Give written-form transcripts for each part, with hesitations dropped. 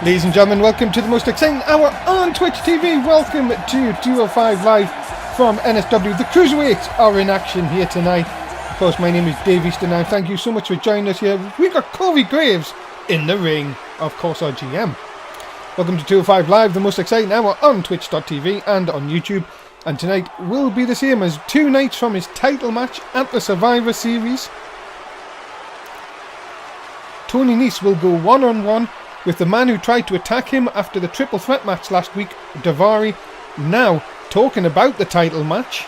Ladies and gentlemen, welcome to the most exciting hour on Twitch TV. Welcome to 205 Live from NSW. The Cruiserweights are in action here tonight. Of course, my name is Dave Easton and thank you so much for joining us here. We've got Corey Graves in the ring, of course, our GM. Welcome to 205 Live, the most exciting hour on Twitch.tv and on YouTube. And tonight will be the same as 2 nights from his title match at the Survivor Series. Tony Nese will go one-on-one with the man who tried to attack him after the triple threat match last week, Daivari. Now, talking about the title match.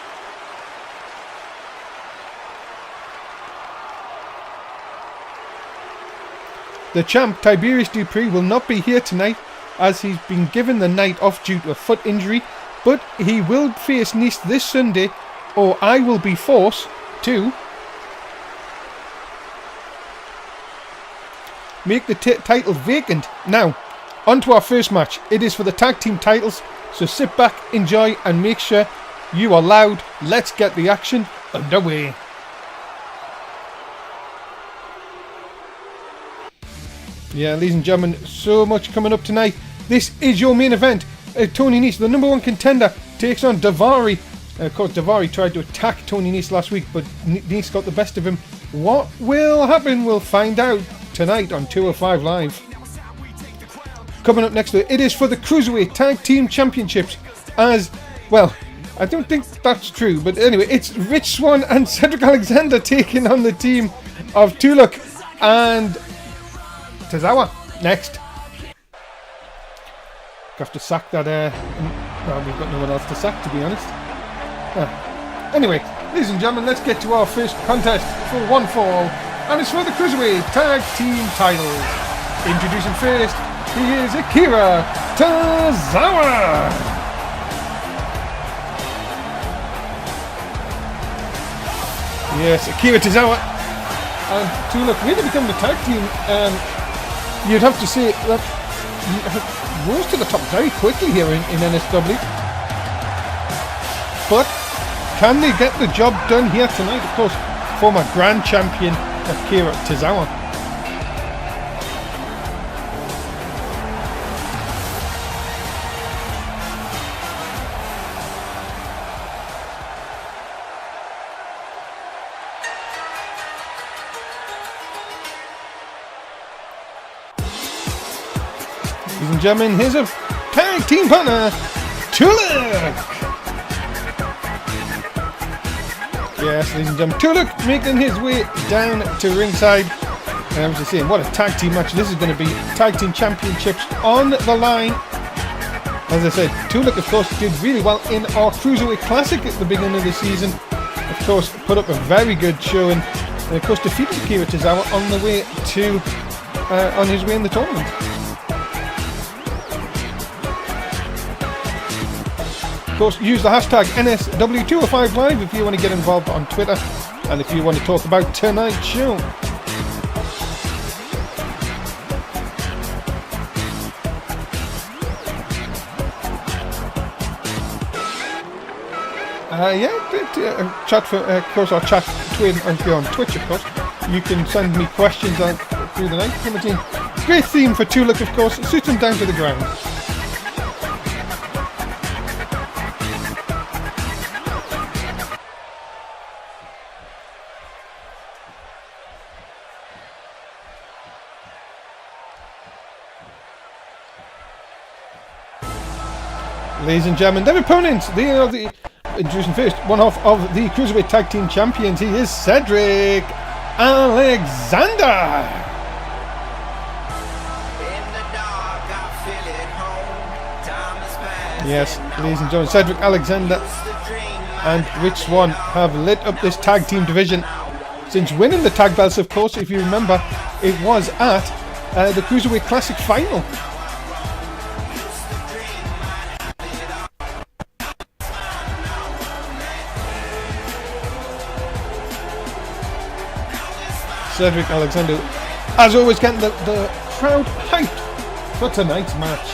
The champ, Tiberius Dupree, will not be here tonight as he's been given the night off due to a foot injury, but he will face Nese this Sunday, or I will be forced to make the title vacant. Now, on to our first match. It is for the tag team titles, so sit back, enjoy, and make sure you are loud. Let's get the action underway. Yeah, ladies and gentlemen, so much coming up tonight. This is your main event. Tony Nese, the number one contender, takes on Daivari. Of course, Daivari tried to attack Tony Nese last week, but Nese got the best of him. What will happen? We'll find out tonight on 205 Live. Coming up next, it is for the Cruiserweight Tag Team Championships. As well, I don't think that's true, but anyway, it's Rich Swann and Cedric Alexander taking on the team of Tuluk and Tozawa. Next, have to sack that. Well, we've got no one else to sack, to be honest. Anyway, ladies and gentlemen, let's get to our first contest for one fall. And it's for the Cruiserweight Tag Team titles. Introducing first, he is Akira Tozawa. Yes, Akira Tozawa and Tuluk really become the tag team. You'd have to say that he rose to the top very quickly here in NSW. But can they get the job done here tonight? Of course, former Grand Champion Akira Tozawa. Ladies and gentlemen, here's a tag team partner, Tuluk. Yes, ladies and gentlemen, Tuluk making his way down to ringside. And I was just saying, what a tag team match this is going to be. Tag team championships on the line. As I said, Tuluk, of course, did really well in our Cruiserweight Classic at the beginning of the season. Of course, put up a very good showing. And of course, defeated Akira Tozawa on the way to, on his way in the tournament. Of course, use the hashtag NSW205Live if you want to get involved on Twitter and if you want to talk about tonight's show. Chat for, of course, our chat twin if you're on Twitch, of course. You can send me questions through the night. Great theme for Tuluk, of course. Suits him down to the ground. Ladies and gentlemen, their opponents, they are the, introducing first, one half of the Cruiserweight Tag Team Champions. He is Cedric Alexander. Yes, ladies and gentlemen, Cedric Alexander and Rich Swann have lit up this tag team division since winning the tag belts, of course. If you remember, it was at the Cruiserweight Classic final. Cedric Alexander, as always, getting the crowd hyped for tonight's match.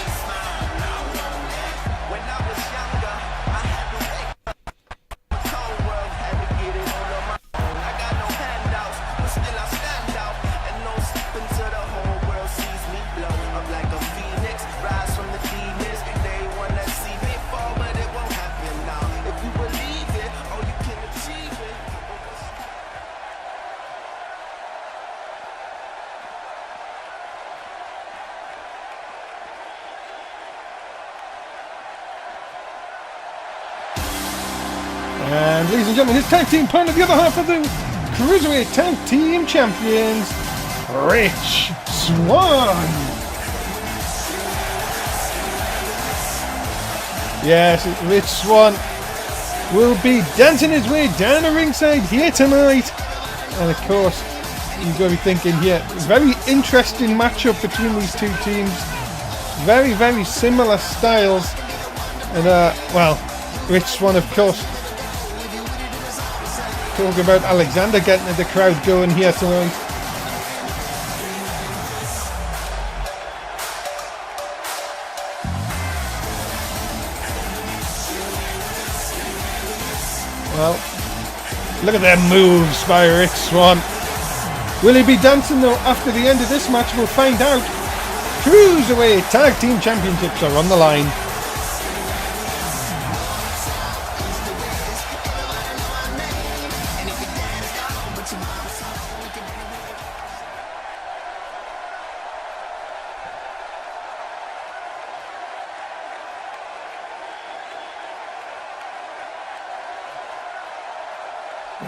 Still I stand out and no sleeping till the whole world sees me blow up like a phoenix. And ladies and gentlemen, his tag team partner, the other half of the Cruiserweight Tag Team Champions, Rich Swann. Yes, Rich Swann will be dancing his way down the ringside here tonight. And of course, you've got to be thinking here, very interesting matchup between these two teams. Very, very similar styles. And, well, Rich Swann, of course, talking about Alexander getting the crowd going here tonight. Well, look at them moves by Rich Swann. Will he be dancing though after the end of this match? We'll find out. Cruiserweight Tag Team Championships are on the line.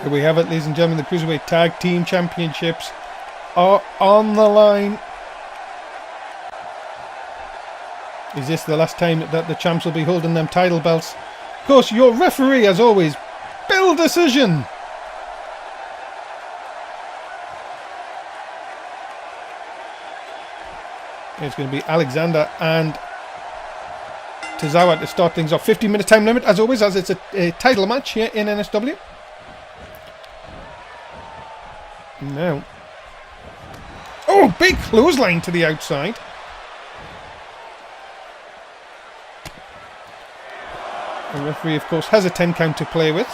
Here we have it, ladies and gentlemen. The Cruiserweight Tag Team Championships are on the line. Is this the last time that the champs will be holding them title belts? Of course, your referee, as always, Bill Decision. It's going to be Alexander and Tozawa to start things off. 15-minute time limit, as always, as it's a title match here in NSW. Now, oh, big clothesline to the outside. The referee, of course, has a 10 count to play with.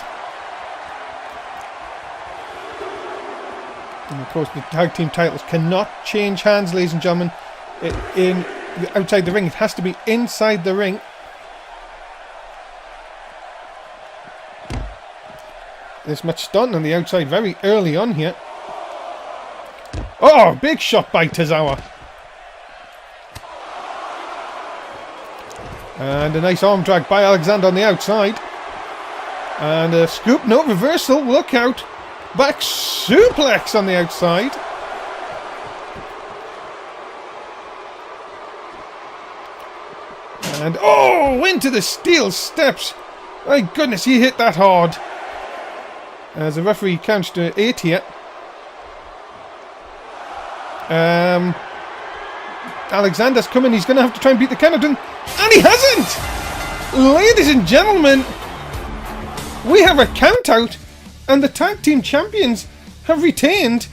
And of course, the tag team titles cannot change hands, ladies and gentlemen, outside the ring. It has to be inside the ring. This match starting on the outside very early on here. Oh, big shot by Tozawa. And a nice arm drag by Alexander on the outside. And a scoop, no reversal, look out. Back suplex on the outside. And oh, into the steel steps. My goodness, he hit that hard. As the referee counts to 8 here. Alexander's coming. He's going to have to try and beat the count. And he hasn't! Ladies and gentlemen, we have a count out. And the tag team champions have retained.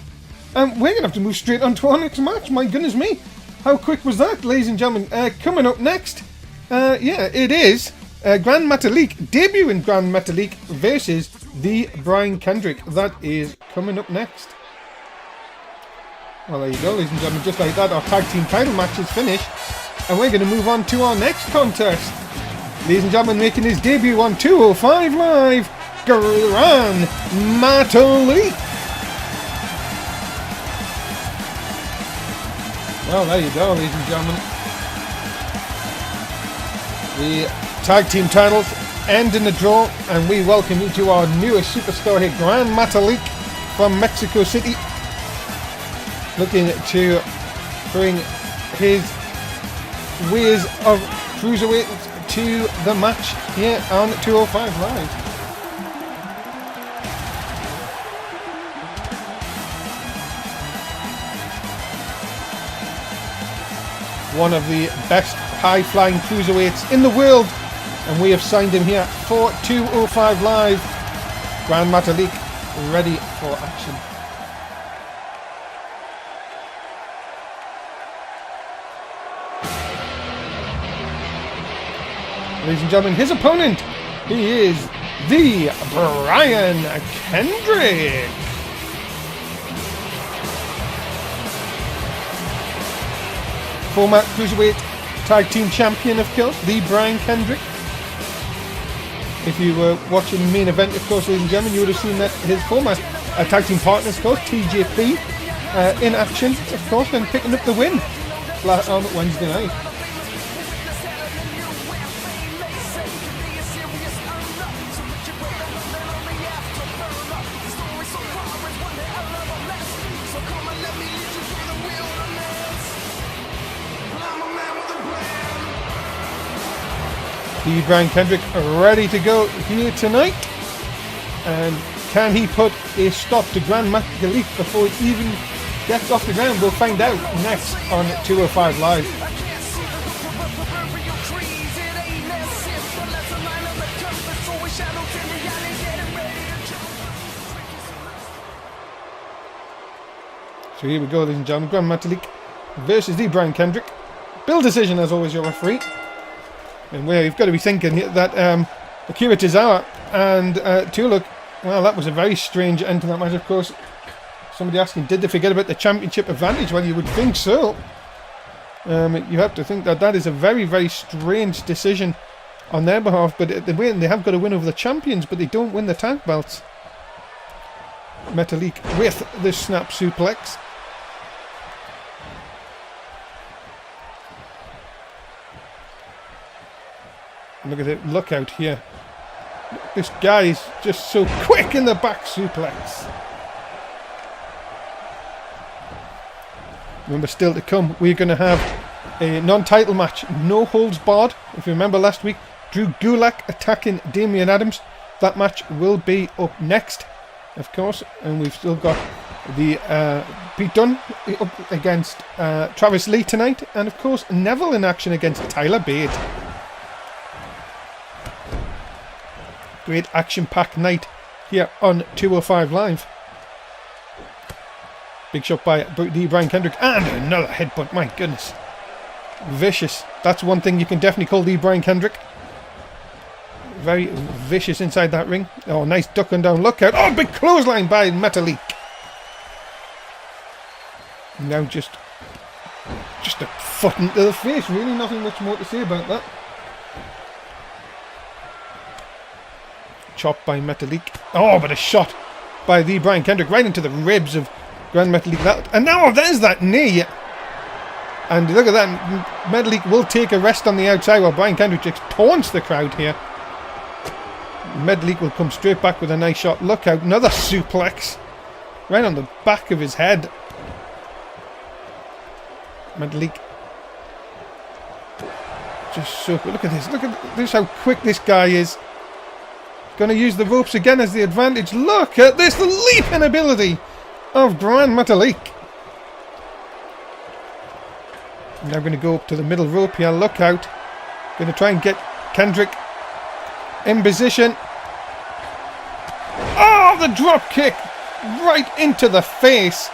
And we're going to have to move straight on to our next match. My goodness me. How quick was that, ladies and gentlemen? Coming up next. Yeah, it is Grand Metalik, debuting Grand Metalik versus the Brian Kendrick. That is coming up next. Well, there you go, ladies and gentlemen. Just like that, our tag team title match is finished. And we're going to move on to our next contest. Ladies and gentlemen, making his debut on 205 Live, Grand Metalik. Well, there you go, ladies and gentlemen. The tag team titles end in the draw, and we welcome you to our newest superstar here, Grand Metalik from Mexico City, looking to bring his ways of cruiserweight to the match here on 205 Live. One of the best high-flying cruiserweights in the world, and we have signed him here for 205 Live. Grand Metalik ready for action. Ladies and gentlemen, his opponent, he is the Brian Kendrick. Former Cruiserweight Tag Team Champion, of course, the Brian Kendrick. If you were watching the main event, of course, ladies and gentlemen, you would have seen that his former tag team partner, of course, TJP, in action, of course, and picking up the win on Wednesday night. The Brian Kendrick ready to go here tonight. And can he put a stop to Grand Metalik before he even gets off the ground? We'll find out next on 205 Live. So here we go, ladies and gentlemen. Grand Metalik versus the Brian Kendrick. Bill decision, as always, your referee. And where you've got to be thinking that Akira Tozawa and Tuluk, well, that was a very strange end to that match, of course. Somebody asking, did they forget about the championship advantage? Well, you would think so. You have to think that that is a very, very strange decision on their behalf. But they have got to win over the champions, but they don't win the tag belts. Metalik with the snap suplex. Look at it, look out here. This guy is just so quick in the back suplex. Remember, still to come, we're going to have a non-title match, no holds barred. If you remember last week, Drew Gulak attacking Damian Adams. That match will be up next, of course. And we've still got the Pete Dunne up against Travis Lee tonight. And of course, Neville in action against Tyler Bate. Great action-packed night here on 205 Live. Big shot by the Brian Kendrick. And another headbutt, my goodness. Vicious. That's one thing you can definitely call the Brian Kendrick. Very vicious inside that ring. Oh, nice ducking down. Look out. Oh, big clothesline by Metalik. Now just a foot into the face. Really nothing much more to say about that. Chop by Metalik. Oh, but a shot by the Brian Kendrick right into the ribs of Grand Metalik. And now there's that knee. And look at that. Metalik will take a rest on the outside while Brian Kendrick just taunts the crowd here. Metalik will come straight back with a nice shot. Look out. Another suplex. Right on the back of his head. Metalik. Just so quick. Look at this. Look at this, how quick this guy is. Going to use the ropes again as the advantage. Look at this, the leaping ability of Grand Metalik. Now going to go up to the middle rope here. Look out. Going to try and get Kendrick in position. Oh, the drop kick right into the face.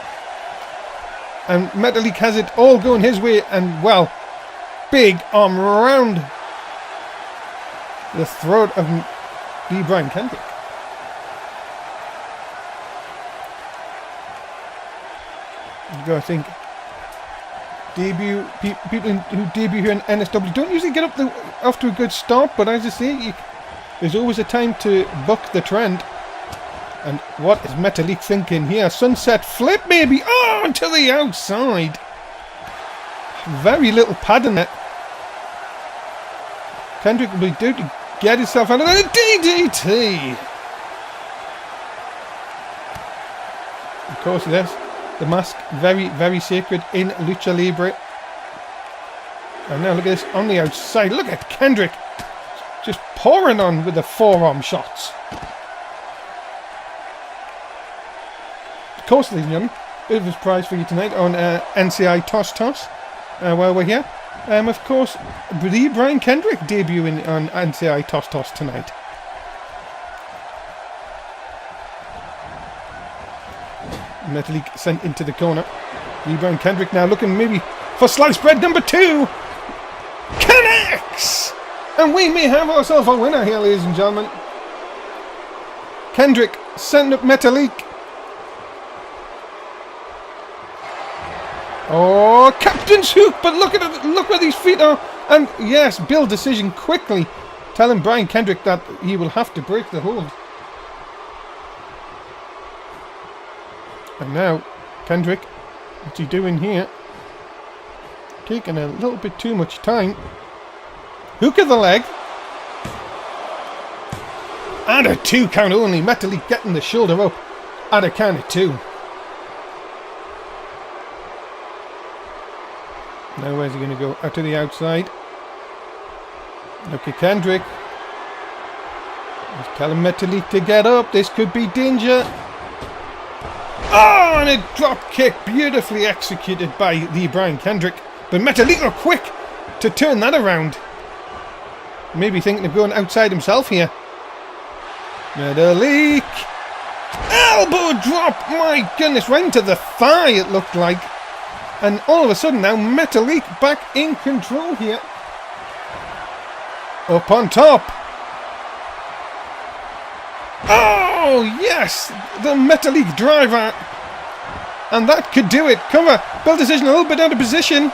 And Metalik has it all going his way. And, well, big arm around the throat of the Brian Kendrick. You've got to think, people who debut here in NSW don't usually get off to a good start, but as I say, there's always a time to buck the trend. And what is Metalik thinking here? Sunset flip maybe? Oh, to the outside. Very little pad in it. Kendrick will be due to get himself out of that. DDT! Of course, yes. The mask, very, very sacred in Lucha Libre. And now look at this on the outside. Look at Kendrick just pouring on with the forearm shots. Of course, ladies and gentlemen, bit of a surprise for you tonight on NCI Toss Toss. While we're here. Of course, the Brian Kendrick debuting on NCI Toss Toss tonight. Metalik sent into the corner. The Brian Kendrick now looking maybe for sliced bread number 2. Connects! And we may have ourselves a winner here, ladies and gentlemen. Kendrick sent up Metalik. Oh, Captain's Hook, but look at it, look where these feet are. And yes, Bill decision quickly telling Brian Kendrick that he will have to break the hold. And now, Kendrick, what's he doing here? Taking a little bit too much time. Hook of the leg. And a 2 count only. Metalik getting the shoulder up at a count of 2. Now where's he going to go? Out to the outside. Look at Kendrick. He's telling Metalik to get up. This could be danger. Oh, and a drop kick beautifully executed by the Brian Kendrick. But Metalik are quick to turn that around. Maybe thinking of going outside himself here. Metalik. Elbow drop. My goodness, right into the thigh it looked like. And all of a sudden now Metalik back in control here. Up on top. Oh, yes! The Metalik driver. And that could do it. Cover. Bell decision a little bit out of position.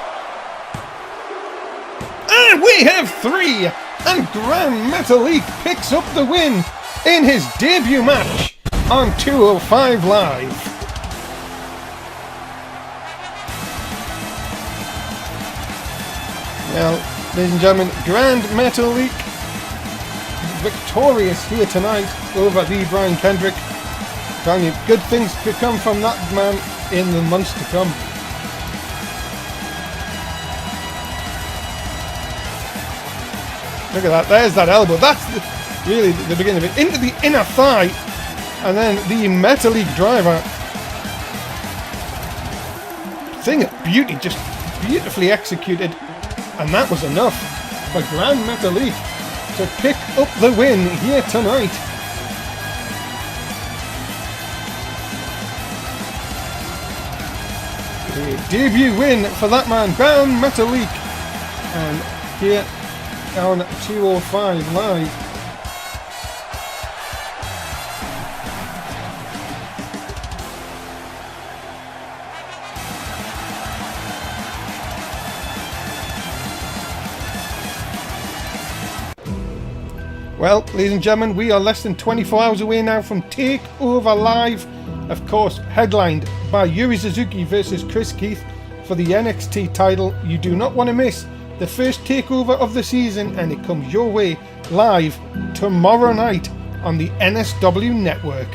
And we have 3. And Graham Metalik picks up the win in his debut match on 205 Live. Now, ladies and gentlemen, Grand Metalik victorious here tonight over the Brian Kendrick. Telling you, good things could come from that man in the months to come. Look at that, there's that elbow. That's really the beginning of it. Into the inner thigh. And then the Metalik driver. Thing of beauty, just beautifully executed. And that was enough for Grand Metalik to pick up the win here tonight. The debut win for that man, Grand Metalik. And here on 205 Live. Well, ladies and gentlemen, we are less than 24 hours away now from TakeOver Live. Of course, headlined by Yuri Suzuki versus Chris Keith for the NXT title. You do not want to miss the first TakeOver of the season, and it comes your way live tomorrow night on the NSW network.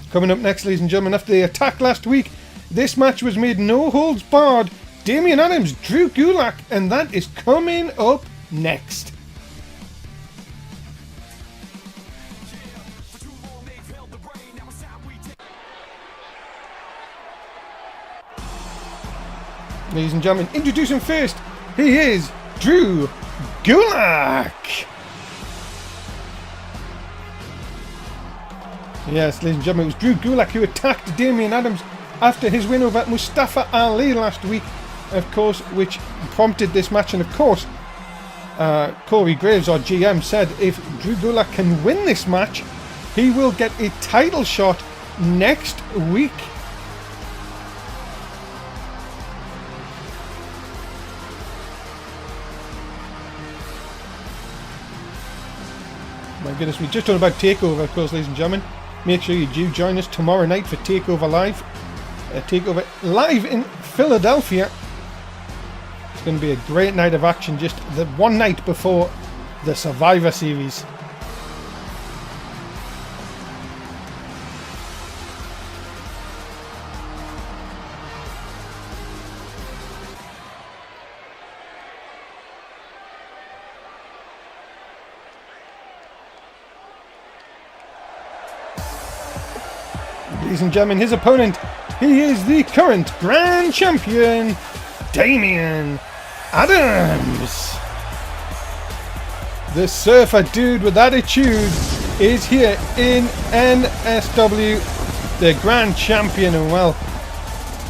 Coming up next, ladies and gentlemen, after the attack last week, this match was made no holds barred. Damian Adams, Drew Gulak, and that is coming up next. Ladies and gentlemen, introduce him first. He is Drew Gulak. Yes, ladies and gentlemen, it was Drew Gulak who attacked Damian Adams after his win over Mustafa Ali last week, of course, which prompted this match. And of course, Corey Graves, our GM, said if Drew Gulak can win this match, he will get a title shot next week. My goodness, we just talked about TakeOver, of course, ladies and gentlemen. Make sure you do join us tomorrow night for TakeOver Live. TakeOver Live in Philadelphia. It's going to be a great night of action, just the one night before the Survivor Series. Ladies and gentlemen, his opponent, he is the current Grand Champion, Damian Adams. The surfer dude with attitude is here in NSW, the Grand Champion. And well,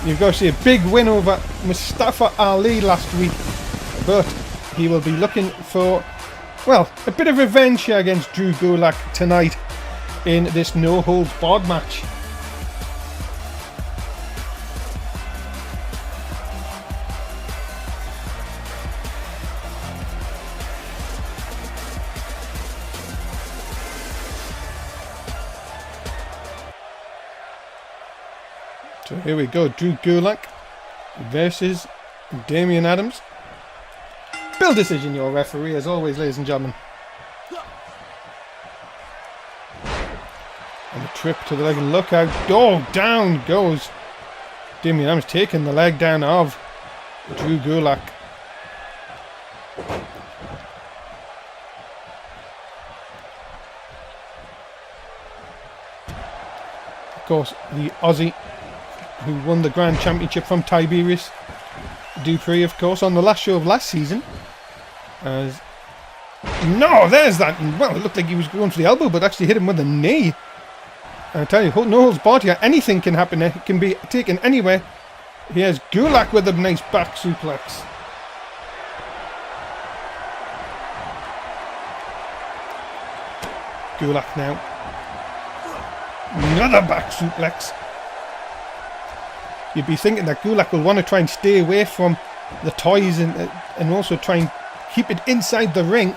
you've got to see a big win over Mustafa Ali last week, but he will be looking for, well, a bit of revenge here against Drew Gulak tonight in this no holds barred match. So here we go, Drew Gulak versus Damian Adams. Bill Decision, your referee, as always, ladies and gentlemen. And a trip to the leg, look out, oh, down goes Damian Adams, taking the leg down of Drew Gulak. Of course, the Aussie who won the Grand Championship from Tiberius. Dupree, of course, on the last show of last season. As no, there's that. Well, it looked like he was going for the elbow, but actually hit him with a knee. I tell you, no holds barred here. Anything can happen. It can be taken anywhere. Here's Gulak with a nice back suplex. Gulak now. Another back suplex. You'd be thinking that Gulak will want to try and stay away from the toys and also try and keep it inside the ring.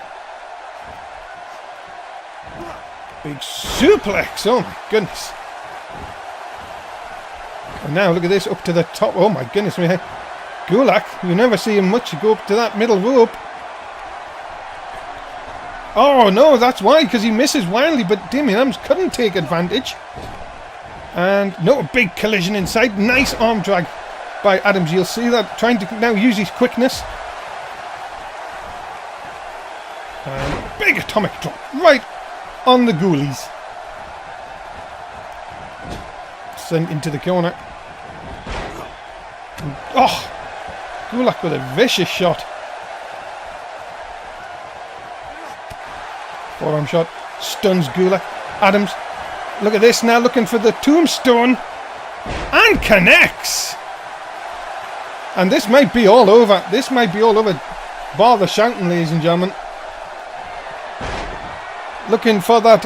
Big suplex. Oh my goodness. And now look at this, up to the top. Oh my goodness me. Gulak, you never see him much go up to that middle rope. Oh no, that's why, because he misses wildly, but Damien Adams couldn't take advantage. And no, a big collision inside. Nice arm drag by Adams. You'll see that, trying to now use his quickness. And big atomic drop right on the ghoulies. Sent into the corner. Oh, Gulak with a vicious shot. Forearm shot. Stuns Gulak. Adams, look at this now, looking for the tombstone. And connects. And this might be all over. This might be all over. Bar the shouting, ladies and gentlemen. Looking for that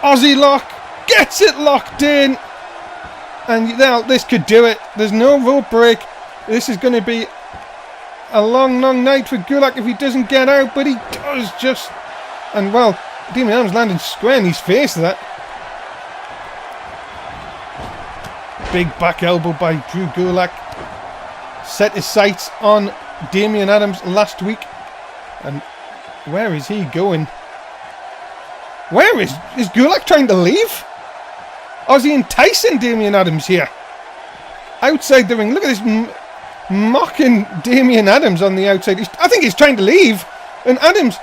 Aussie lock. Gets it locked in. And now this could do it. There's no rope break. This is going to be a long, long night for Gulak if he doesn't get out. But he does just. And well, Damien Adams landed square in his face that. Big back elbow by Drew Gulak. Set his sights on Damien Adams last week. And where is he going? Where is Gulak trying to leave? Or is he enticing Damien Adams here? Outside the ring. Look at this mocking Damien Adams on the outside. I think he's trying to leave. And Adams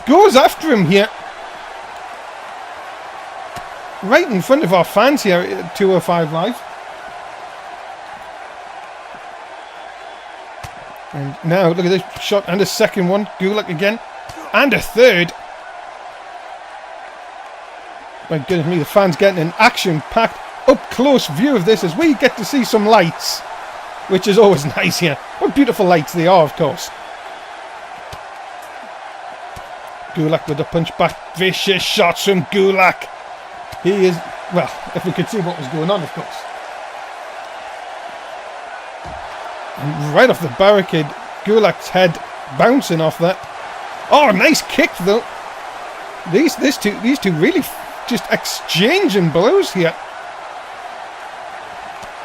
goes after him here. Right in front of our fans here at 205 Live. And now, look at this shot and a second one. Gulak again. And a third. My goodness me, the fans getting an action-packed, up-close view of this as we get to see some lights. Which is always nice here. What beautiful lights they are, of course. Gulak with a punch back. Vicious shots from Gulak. He is, well, if we could see what was going on, of course. And right off the barricade, Gulak's head bouncing off that. Oh, nice kick though. These two really just exchanging blows here.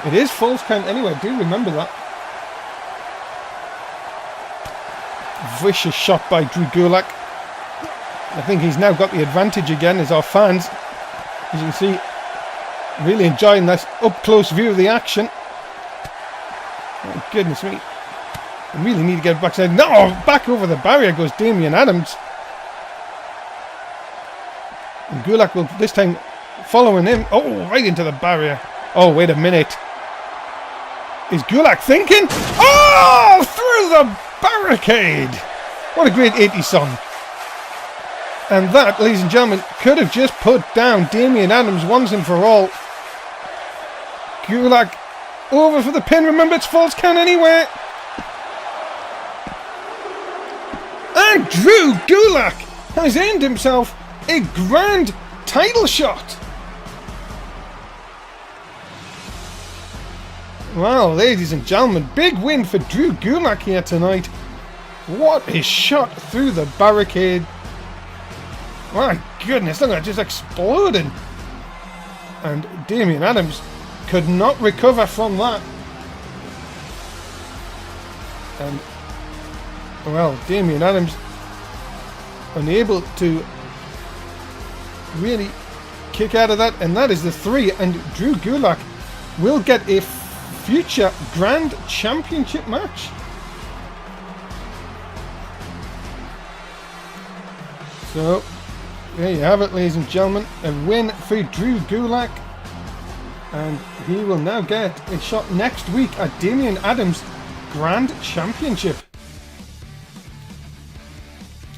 It is false count anyway, do remember that. Vicious shot by Drew Gulak. I think he's now got the advantage again as our fans, as you can see, really enjoying this up-close view of the action. Oh, goodness me. I really need to get backside. No! Back over the barrier goes Damien Adams. And Gulak will this time following him. Oh, right into the barrier. Oh, wait a minute. Is Gulak thinking? Oh! Through the barricade! What a great 80s song. And that, ladies and gentlemen, could have just put down Damien Adams once and for all. Gulak over for the pin. Remember, it's false count anyway. And Drew Gulak has earned himself a grand title shot. Well, ladies and gentlemen, big win for Drew Gulak here tonight. What a shot through the barricade. My goodness, look at it, just exploding. And Damien Adams could not recover from that. And, well, Damien Adams unable to really kick out of that. And that is the 3. And Drew Gulak will get a future Grand Championship match. So, there you have it, ladies and gentlemen. A win for Drew Gulak. And he will now get a shot next week at Damian Adams' Grand Championship.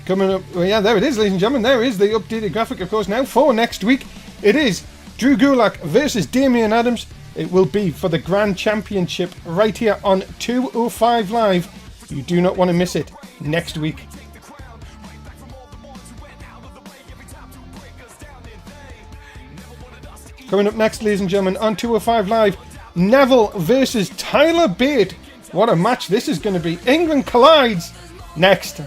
Coming up, well, yeah, there it is, ladies and gentlemen. There is the updated graphic, of course, now for next week. It is Drew Gulak versus Damian Adams. It will be for the Grand Championship right here on 205 Live. You do not want to miss it next week. Coming up next, ladies and gentlemen, on 205 Live, Neville versus Tyler Bate. What a match this is going to be. England collides next.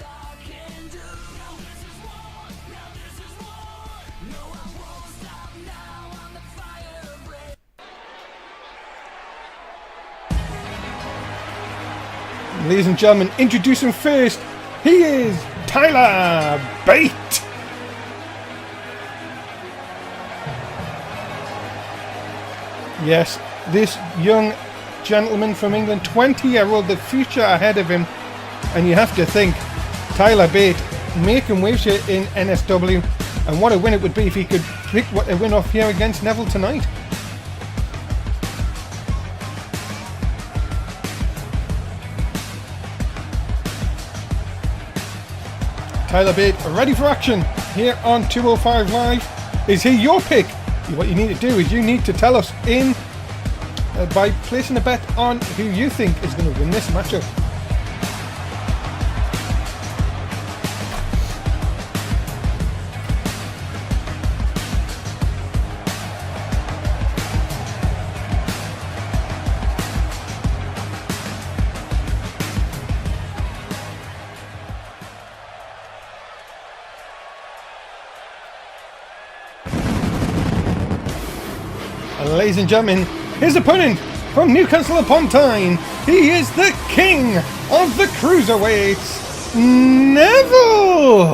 Ladies and gentlemen, introducing first, he is Tyler Bate. Yes, this young gentleman from England, 20-year-old, the future ahead of him. And you have to think, Tyler Bate making waves here in NSW. And what a win it would be if he could pick a win off here against Neville tonight. Tyler Bate ready for action here on 205 Live. Is he your pick? What you need to do is you need to tell us by placing a bet on who you think is going to win this matchup. Ladies and gentlemen, his opponent from Newcastle upon Tyne, he is the king of the cruiserweights, Neville!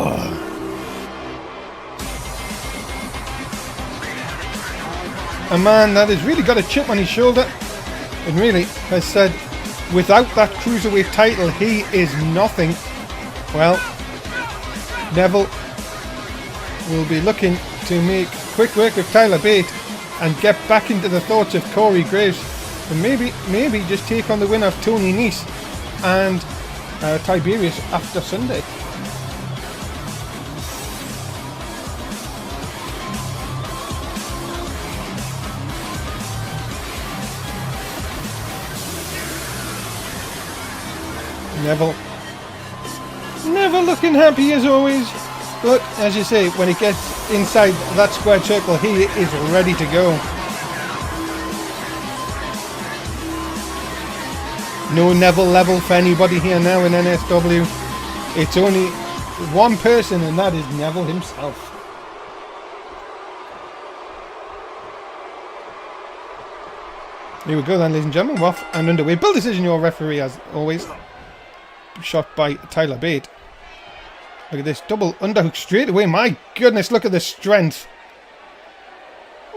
A man that has really got a chip on his shoulder and really has said, without that cruiserweight title, he is nothing. Well, Neville will be looking to make quick work of Tyler Bate and get back into the thoughts of Corey Graves, and maybe just take on the winner of Tony Nese and Tiberius after Sunday. Neville looking happy as always. But, as you say, when he gets inside that squared circle, he is ready to go. No Neville level for anybody here now in NSW. It's only one person, and that is Neville himself. Here we go then, ladies and gentlemen. We're off and underway. Bill Decision, your referee, as always. Shot by Tyler Bate. Look at this, double underhook straight away. My goodness, look at the strength.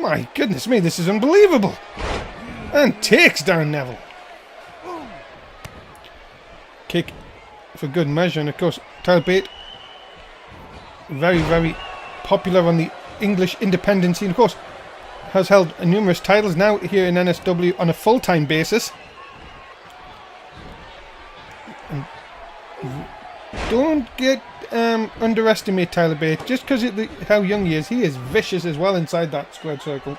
My goodness me, this is unbelievable. And takes down Neville. Kick for good measure. And of course, Tyler Bate, very, very popular on the English independent scene. Of course, has held numerous titles now here in NSW on a full-time basis. And don't underestimate Tyler Bate. Just because of how young he is vicious as well inside that squared circle.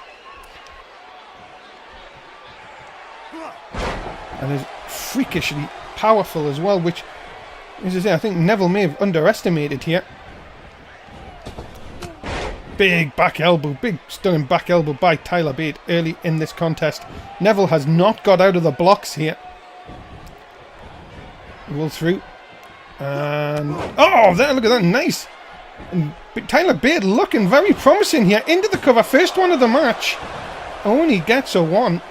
And is freakishly powerful as well, which, as I say, I think Neville may have underestimated here. Big back elbow, big stunning back elbow by Tyler Bate early in this contest. Neville has not got out of the blocks here. Roll through. And oh, there, look at that, nice. And Tyler Bate looking very promising here. Into the cover, first one of the match. Only gets a one.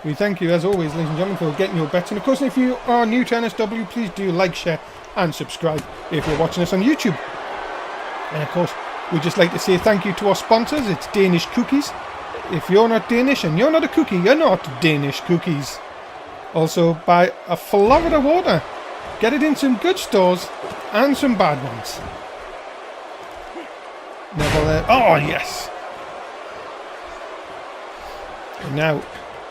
We thank you, as always, ladies and gentlemen, for getting your bets. And of course, if you are new to NSW, please do like, share, and subscribe if you're watching us on YouTube. And of course, we'd just like to say thank you to our sponsors. It's Danish Cookies, If you're not Danish and you're not a cookie, you're not Danish cookies. Also, buy a Florida water. Get it in some good stores and some bad ones. Neville there. Oh, yes. And now,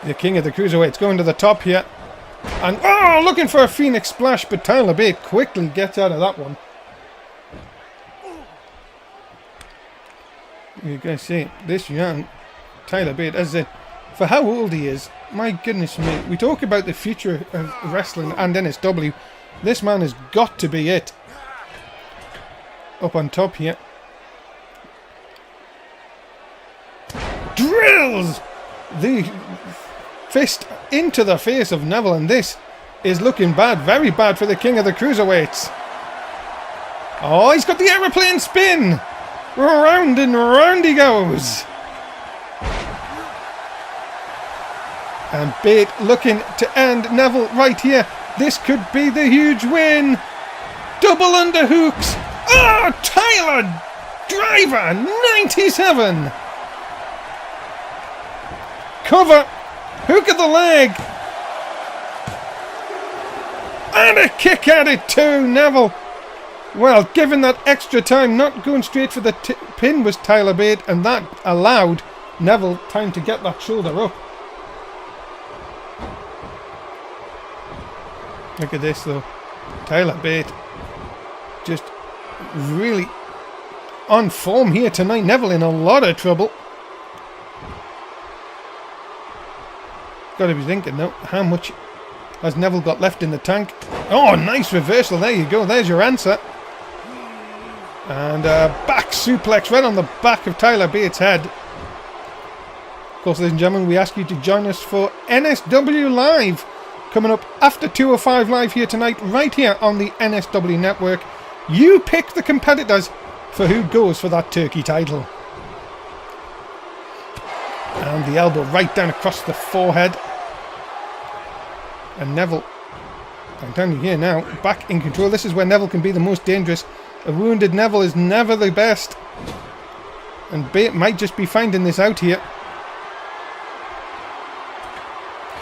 the king of the cruiserweights going to the top here. And, oh, looking for a Phoenix Splash, but Tyler Bate quickly gets out of that one. You guys see, this young Tyler Bate, as I said, for how old he is, my goodness me. We talk about the future of wrestling and NSW. This man has got to be it. Up on top here. Drills the fist into the face of Neville, and this is looking bad, very bad for the king of the cruiserweights. Oh, he's got the aeroplane spin. Round and round he goes. And Bate looking to end Neville right here. This could be the huge win. Double underhooks. Oh, Tyler Driver, 97. Cover. Hook of the leg. And a kick at it too, Neville. Well, given that extra time, not going straight for the pin was Tyler Bate, and that allowed Neville time to get that shoulder up. Look at this though. Tyler Bate just really on form here tonight. Neville in a lot of trouble. Got to be thinking now, how much has Neville got left in the tank? Oh, nice reversal. There you go. There's your answer. And a back suplex right on the back of Tyler Bates' head. Of course, ladies and gentlemen, we ask you to join us for NSW Live, coming up after 205 Live here tonight, right here on the NSW Network. You pick the competitors for who goes for that turkey title. And the elbow right down across the forehead. And Neville, I'm telling you here now, back in control. This is where Neville can be the most dangerous. A wounded Neville is never the best. And Bate might just be finding this out here.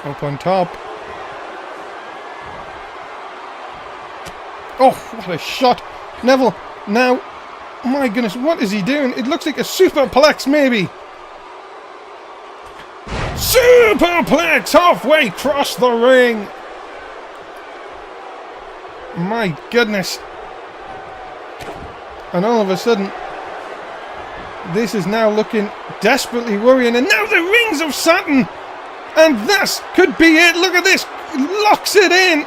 Up on top. Oh, what a shot. Neville, now, my goodness, what is he doing? It looks like a superplex, maybe. Superplex halfway across the ring. My goodness. And all of a sudden, this is now looking desperately worrying. And now the rings of Saturn. And this could be it. Look at this. Locks it in.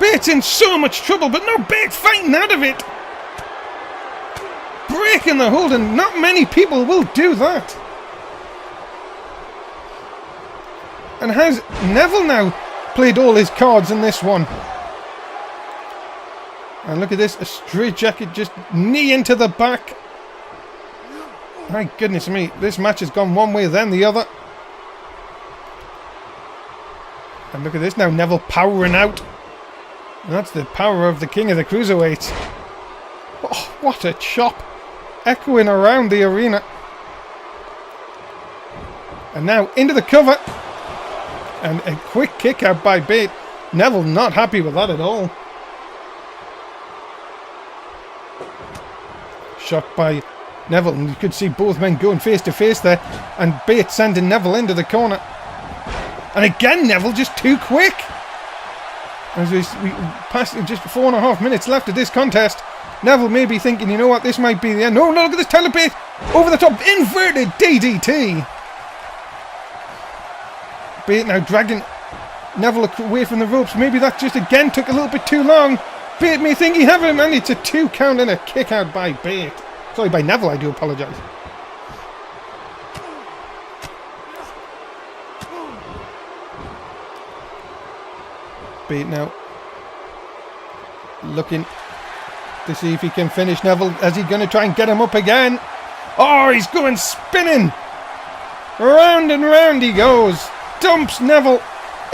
Bate's in so much trouble, but no, Bate fighting out of it. Breaking the hold, and not many people will do that. And has Neville now played all his cards in this one? And look at this, a straight jacket, just knee into the back. My goodness me, this match has gone one way then the other. And look at this now, Neville powering out. And that's the power of the king of the cruiserweights. Oh, what a chop. Echoing around the arena. And now into the cover. And a quick kick out by Bate. Neville not happy with that at all. Shot by Neville, and you could see both men going face to face there, and Bate sending Neville into the corner. And again, Neville just too quick. As we passed just 4.5 minutes left of this contest, Neville may be thinking, you know what, this might be the end. No, look at this, Tyler Bate over the top, inverted DDT. Bate now dragging Neville away from the ropes. Maybe that just again took a little bit too long. Bate may think he have him, and it's a 2 count and a kick out by Bate. Sorry, by Neville, I do apologise. Bate now looking to see if he can finish Neville. Is he going to try and get him up again? Oh, he's going spinning. Round and round he goes. Dumps Neville.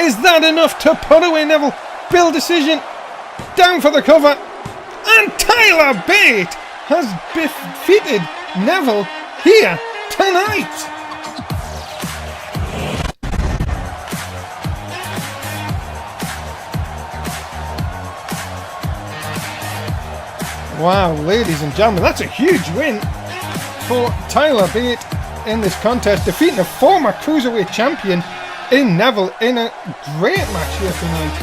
Is that enough to put away Neville? Bill decision. Down for the cover. And Tyler Bate has defeated Neville here tonight. Wow, ladies and gentlemen, that's a huge win for Tyler Bate in this contest, defeating a former Cruiserweight champion in Neville in a great match here tonight.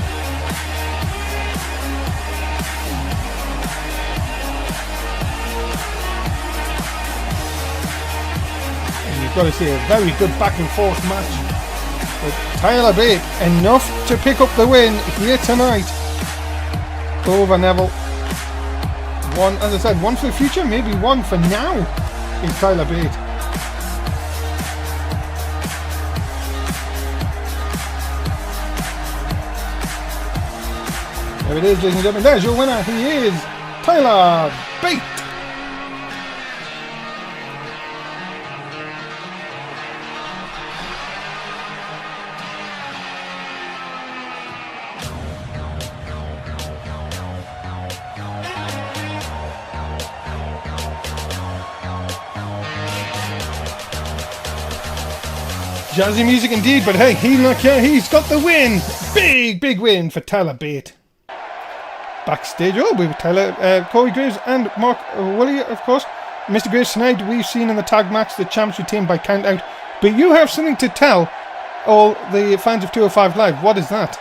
And you've got to see a very good back and forth match with Tyler Bate, enough to pick up the win here tonight over Neville. One, as I said, one for the future, maybe one for now in Tyler Bate. There it is, ladies and gentlemen. There's your winner. He is Tyler Bate. Jazzy music indeed, but hey, he's not care. He's got the win. Big win for Tyler Bate. Backstage, we have Tyler, Corey Graves and Mark Woolley, of course. Mr. Graves, tonight we've seen in the tag match the champs retained by count out, but you have something to tell all the fans of 205 Live. What is that?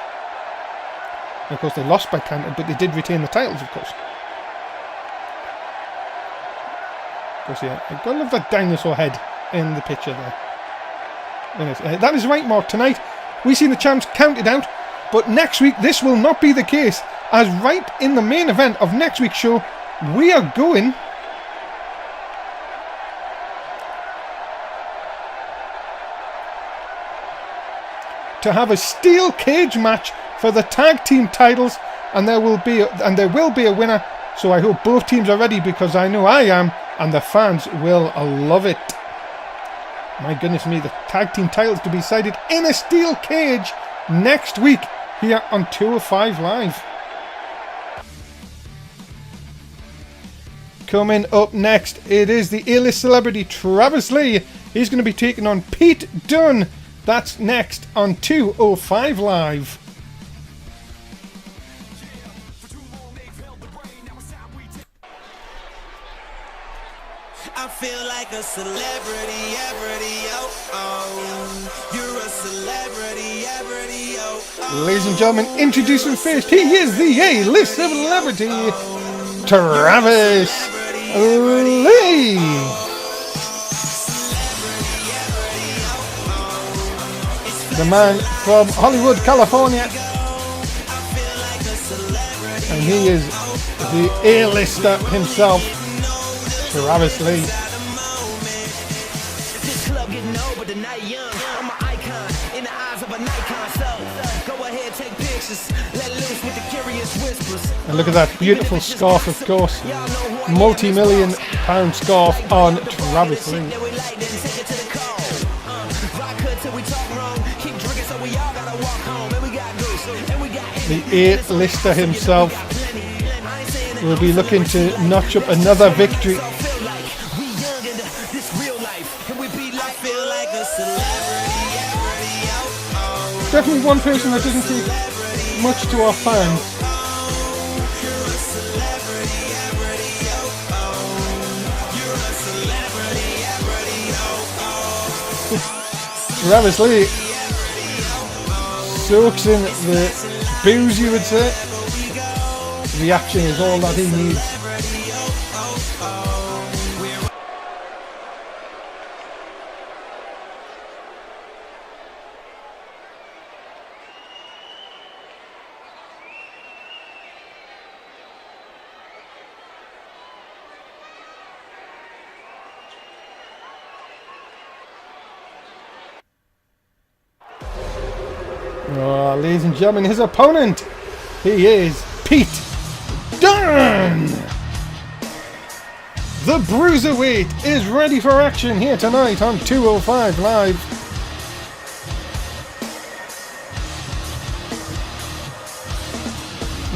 And of course, they lost by count out, but they did retain the titles, of course. Of course, yeah, I gotta love that dinosaur head in the picture there. That is right, Mark. Tonight we've seen the champs counted out, but next week this will not be the case, as right in the main event of next week's show we are going to have a steel cage match for the tag team titles, and there will be a winner. So I hope both teams are ready, because I know I am, and the fans will love it. My goodness me, the tag team titles to be decided in a steel cage next week here on 205 Live. Coming up next, it is the A-list celebrity Travis Lee. He's going to be taking on Pete Dunne. That's next on 205 Live. I feel like a celebrity, you're a celebrity, Ladies and gentlemen, introducing first, he is the A-list celebrity, Travis Lee. The man from Hollywood, California. And he is the A-lister himself, Travis Lee. This club getting old, but the night young. I'm an icon in the eyes of a Nikon. So go ahead, take pictures. Let loose with the curious whispers. And look at that beautiful scarf, of course. Multi-million pound scarf on Travis Lee. The A-lister himself will be looking to notch up another victory. Definitely one person that doesn't take much to our fans. Travis Lee soaks in the booze, you would say. The action is all that he needs. Oh, ladies and gentlemen, his opponent, he is Pete Dunne. The Bruiserweight is ready for action here tonight on 205 Live.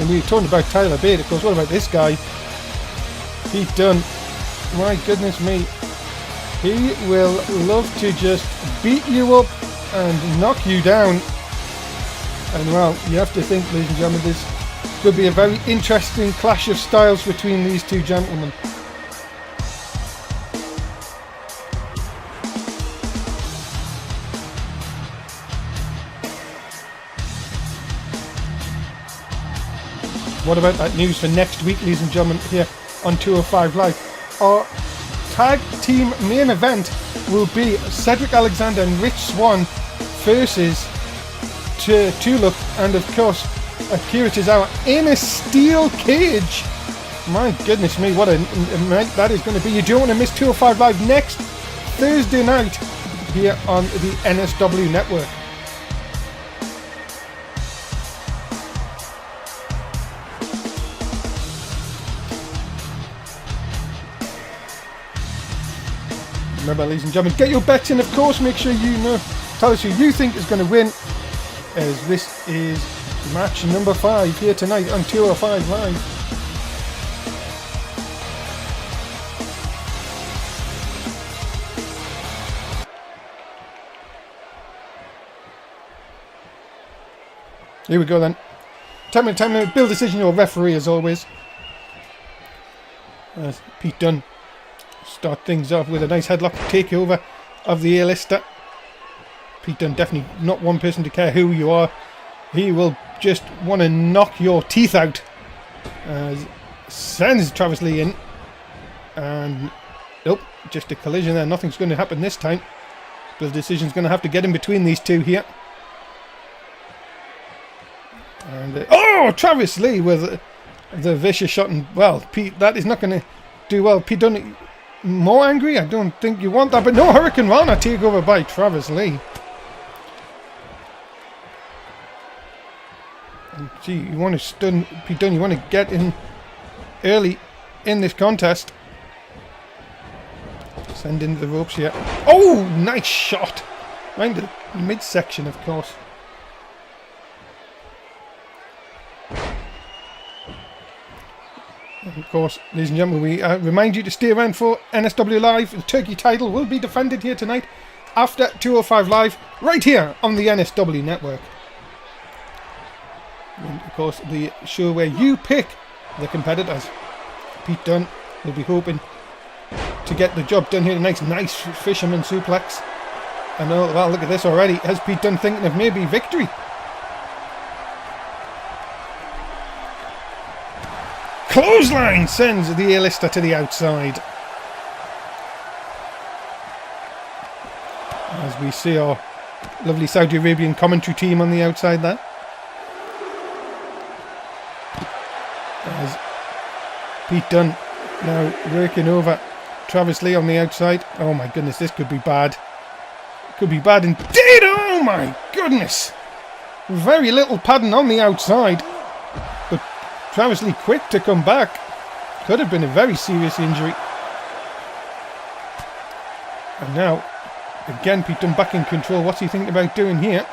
And we talked about Tyler Bate, of course. What about this guy? Pete Dunne. My goodness me. He will love to just beat you up and knock you down. And well, you have to think, ladies and gentlemen, this could be a very interesting clash of styles between these two gentlemen. What about that news for next week, ladies and gentlemen, here on 205 Live? Our tag team main event will be Cedric Alexander and Rich Swann versus Tulip and, of course, Akira Tozawa in a steel cage. My goodness me, what a night that is going to be. You don't want to miss 205 Live next Thursday night here on the NSW network. Remember, ladies and gentlemen, get your bets in, of course. Make sure you know, tell us who you think is going to win, as this is match number 5 here tonight on 205 Live. Here we go then. Time to Bill decision, your referee as always. Pete Dunne start things off with a nice headlock takeover of the A-lister. Pete Dunne definitely not one person to care who you are. He will just want to knock your teeth out. Sends Travis Lee in. And nope, just a collision there. Nothing's going to happen this time. Bill decision's going to have to get in between these two here. And oh, Travis Lee with the vicious shot, and well, Pete, that is not going to do well. Pete Dunne more angry. I don't think you want that, but no, Hurricane Rana takeover by Travis Lee. And gee, you want to stun Pete Dunne. You want to get in early in this contest. Send into the ropes here. Oh, nice shot. Right in the midsection, of course. Of course, ladies and gentlemen, we remind you to stay around for NSW Live. The Turkey title will be defended here tonight after 205 Live, right here on the NSW network. And of course, the show where you pick the competitors. Pete Dunne will be hoping to get the job done here. Nice fisherman suplex. And oh, well, look at this already. Has Pete Dunne thinking of maybe victory? Clothesline sends the A-lister to the outside. As we see our lovely Saudi Arabian commentary team on the outside there. As Pete Dunne now working over Travis Lee on the outside. Oh my goodness, this could be bad. Could be bad indeed. Oh my goodness. Very little padding on the outside. But Travis Lee quick to come back. Could have been a very serious injury. And now, again, Pete Dunne back in control. What's he thinking about doing here?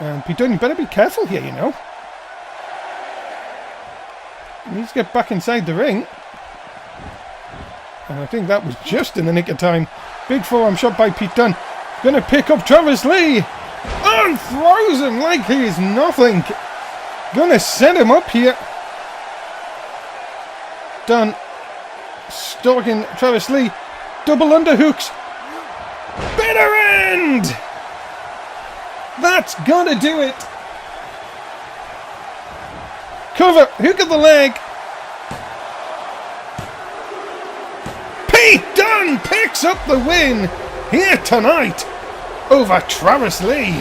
And Pete Dunne, you better be careful here, you know. He needs to get back inside the ring. And I think that was just in the nick of time. Big forearm shot by Pete Dunne. Gonna pick up Travis Lee. And throws him like he is nothing. Gonna set him up here. Dunne stalking Travis Lee. Double underhooks. Bitter end. That's gonna do it. Cover. Hook of the leg. Pete Dunne picks up the win here tonight over Travis Lee.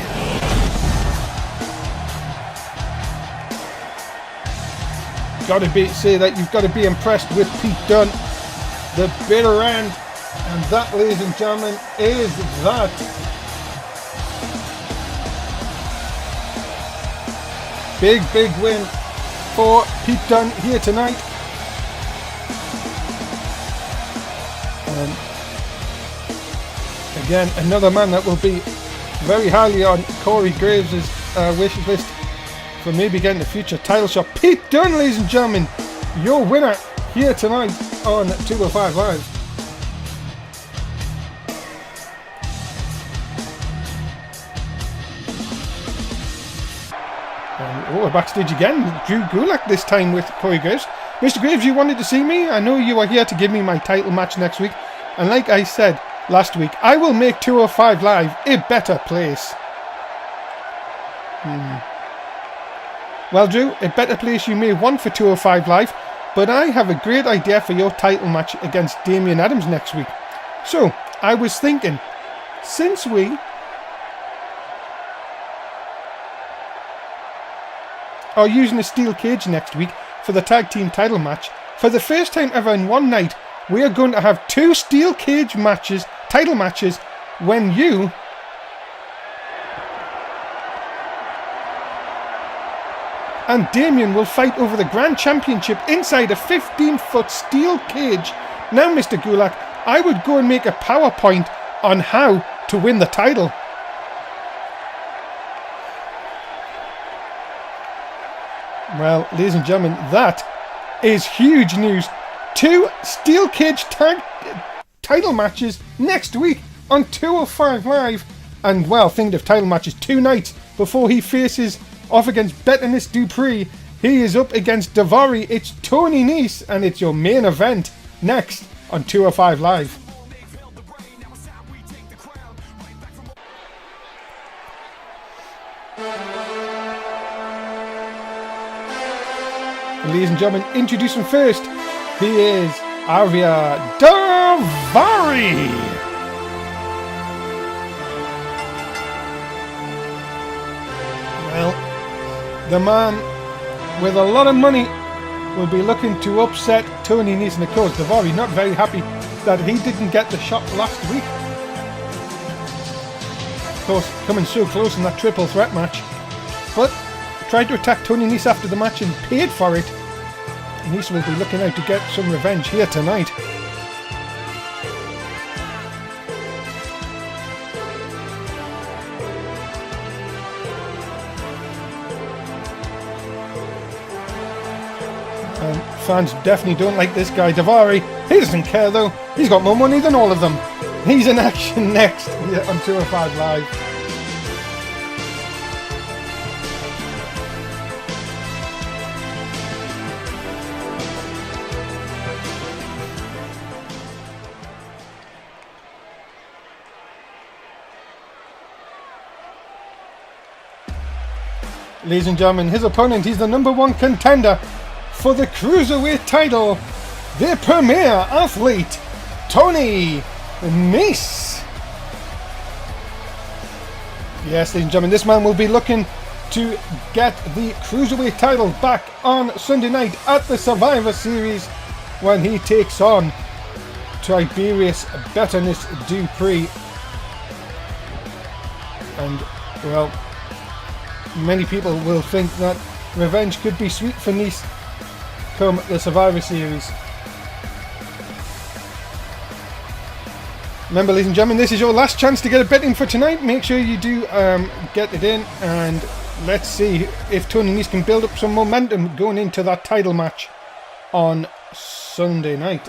Say that you've got to be impressed with Pete Dunne. The bitter end. And that, ladies and gentlemen, is that. Big win for Pete Dunne here tonight. Again, another man that will be very highly on Corey Graves' wish list for maybe getting the future title shot. Pete Dunne, ladies and gentlemen, your winner here tonight on 205 Live. And we're backstage again. Drew Gulak this time with Corey Graves. Mr. Graves, you wanted to see me? I know you are here to give me my title match next week. And like I said last week, I will make 205 Live a better place. Well, Drew, a better place you may want for 205 Live, but I have a great idea for your title match against Damian Adams next week. So, I was thinking, since we are using a steel cage next week for the tag team title match, for the first time ever in one night, we are going to have 2 steel cage matches, title matches, when you and Damien will fight over the Grand Championship inside a 15-foot steel cage. Now, Mr. Gulak, I would go and make a PowerPoint on how to win the title. Well, ladies and gentlemen, that is huge news. 2 steel cage tag title matches next week on 205 Live. And, well, thinking of title matches, 2 nights before he faces off against Bettinus Dupree. He is up against Daivari. It's Tony Nese, and it's your main event next on 205 Live. Ladies and gentlemen, introducing first, he is Arya Daivari. Well, the man with a lot of money will be looking to upset Tony Nese, and of course Daivari not very happy that he didn't get the shot last week. Of course, coming so close in that triple threat match, but tried to attack Tony Nese after the match and paid for it. Nese will be looking out to get some revenge here tonight. And fans definitely don't like this guy, Daivari. He doesn't care though. He's got more money than all of them. He's in action next here on 205 Live. Ladies and gentlemen, his opponent, he's the #1 contender for the Cruiserweight title, the premier athlete, Tony Nese. Yes, ladies and gentlemen, this man will be looking to get the Cruiserweight title back on Sunday night at the Survivor Series when he takes on Tiberius Bettinus Dupree. And, well, many people will think that revenge could be sweet for Nese come the Survivor Series. Remember, ladies and gentlemen, this is your last chance to get a bet in for tonight. Make sure you do get it in, and let's see if Tony Nese can build up some momentum going into that title match on Sunday night.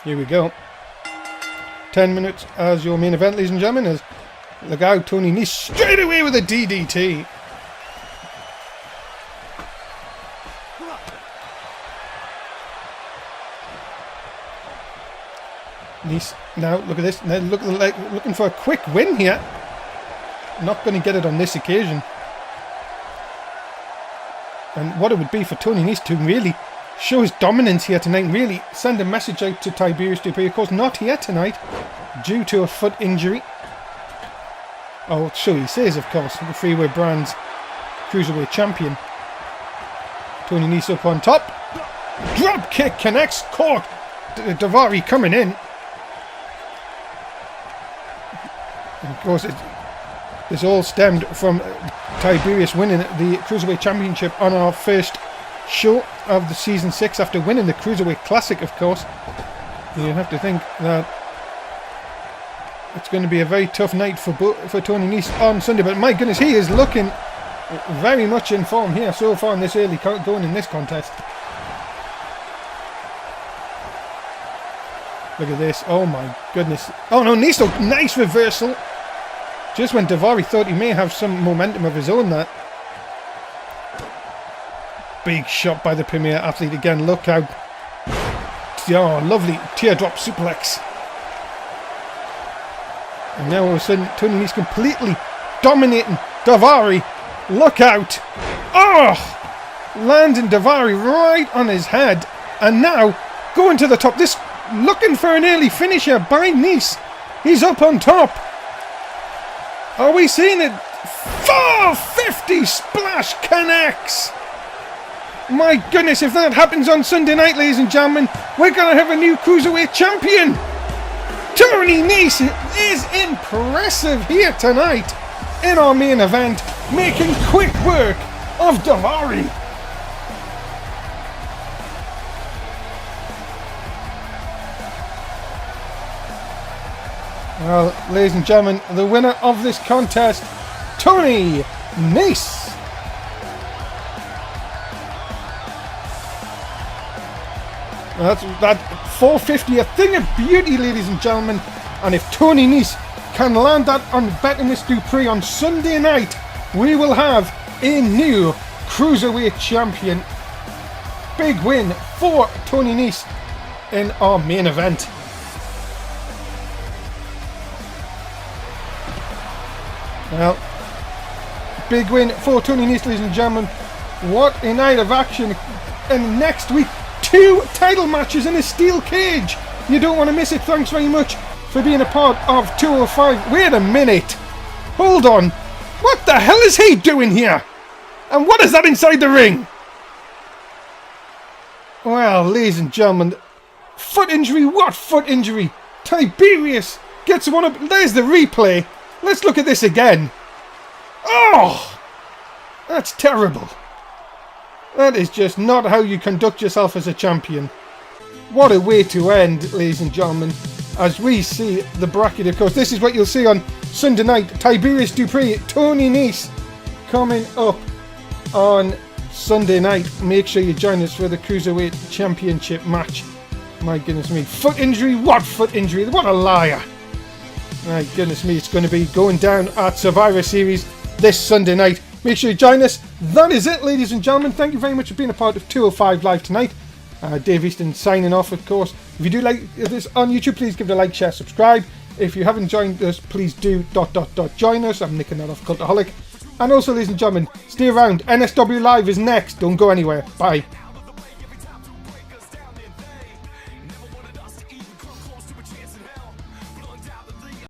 Here we go. 10 minutes as your main event, ladies and gentlemen, as look out, Tony Nese straight away with a DDT. Nese, now look at this. Now looking for a quick win here. Not going to get it on this occasion. And what it would be for Tony Nese to really show his dominance here tonight, really send a message out to Tiberius Dupree. Of course, not here tonight due to a foot injury. Oh, so he says, of course, the Freeway Brands Cruiserweight Champion. Tony Nese up on top. Drop kick connects. Caught. Daivari coming in. And of course, this all stemmed from Tiberius winning the Cruiserweight Championship on our first show of the Season 6 after winning the Cruiserweight Classic, of course. You have to think that it's going to be a very tough night for Tony Nese on Sunday, but my goodness, he is looking very much in form here so far in this early going in this contest. Look at this. Oh my goodness. Oh no, Nice, nice reversal. Just when Davari thought he may have some momentum of his own that. Big shot by the Premier athlete again. Look out. Oh, lovely teardrop suplex. And now all of a sudden, Tony Nese completely dominating Davari. Look out. Oh! Landing Davari right on his head. And now, going to the top. This looking for an early finisher by Nese. He's up on top. Are we seeing it? 450 splash connects. My goodness, if that happens on Sunday night, ladies and gentlemen, we're going to have a new Cruiserweight champion. Tony Nese is impressive here tonight in our main event, making quick work of Davari. Well, ladies and gentlemen, the winner of this contest, Tony Nese. That 450, a thing of beauty, ladies and gentlemen. And if Tony Nese can land that on Bettinus Dupree on Sunday night, we will have a new Cruiserweight champion. Big win for Tony Nese in our main event. Well, big win for Tony Nese, ladies and gentlemen. What a night of action. And next week, 2 title matches in a steel cage. You don't want to miss it. Thanks very much for being a part of 205. Wait a minute. Hold on. What the hell is he doing here? And what is that inside the ring? Well, ladies and gentlemen, foot injury. What foot injury? Tiberius gets one up. There's the replay. Let's look at this again. Oh, that's terrible. That is just not how you conduct yourself as a champion. What a way to end, ladies and gentlemen, as we see the bracket. Of course, this is what you'll see on Sunday night. Tiberius Dupree, Tony Nese coming up on Sunday night. Make sure you join us for the Cruiserweight Championship match. My goodness me. Foot injury? What foot injury? What a liar. My goodness me, it's going to be going down at Survivor Series this Sunday night. Make sure you join us. That is it, ladies and gentlemen. Thank you very much for being a part of 205 Live tonight. Dave Easton signing off, of course. If you do like this on YouTube, please give it a like, share, subscribe. If you haven't joined us, please do ... join us. I'm nicking that off Cultaholic. And also, ladies and gentlemen, stay around. NSW Live is next. Don't go anywhere. Bye.